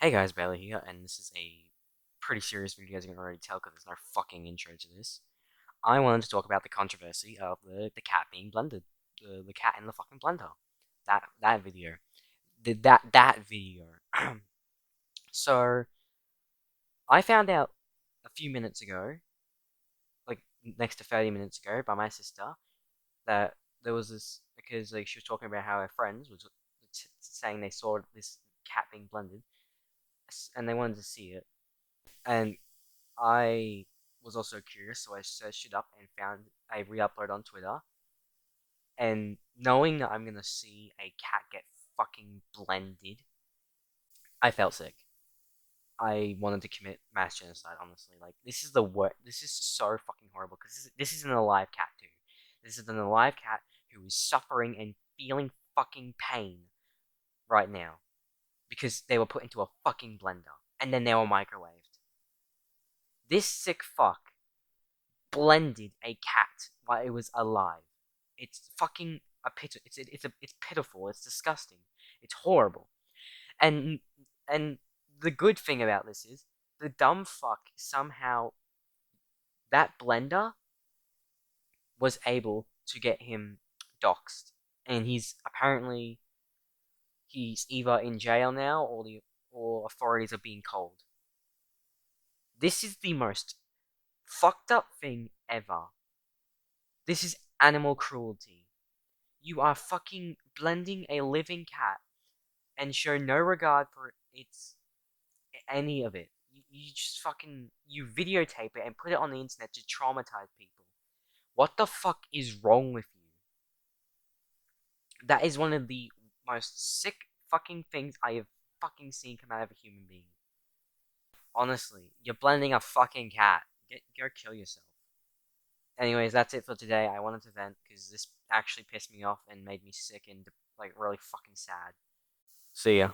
Hey guys, Bailey here, and this is a pretty serious video, as you can already tell because there's no fucking intro to this. I wanted to talk about the controversy of the cat being blended, the cat in the fucking blender. That video, that video. So I found out a few minutes ago, like next to 30 minutes ago, by my sister that there was this because like she was talking about how her friends was saying they saw this cat being blended, and they wanted to see it, and I was also curious, so I searched it up and found a re-upload on Twitter. And knowing that I'm gonna see a cat get fucking blended, I felt sick. I wanted to commit mass genocide. Honestly, like this is the worst. This is so fucking horrible because this is an alive cat too. This is an alive cat who is suffering and feeling fucking pain right now because they were put into a fucking blender and then they were microwaved. This sick fuck blended a cat while it was alive. It's fucking a pit. It's pitiful. It's disgusting. It's horrible. And and the good thing about this is the dumb fuck somehow that blender was able to get him doxxed, and he's either in jail now or authorities are being called. This is the most fucked up thing ever. This is animal cruelty. You are fucking blending a living cat and show no regard for its any of it. You just fucking you videotape it and put it on the internet to traumatize people. What the fuck is wrong with you? That is one of the most sick fucking things I have fucking seen come out of a human being. Honestly, you're blending a fucking cat. Go kill yourself. Anyways, that's it for today. I wanted to vent because this actually pissed me off and made me sick and like really fucking sad. See ya.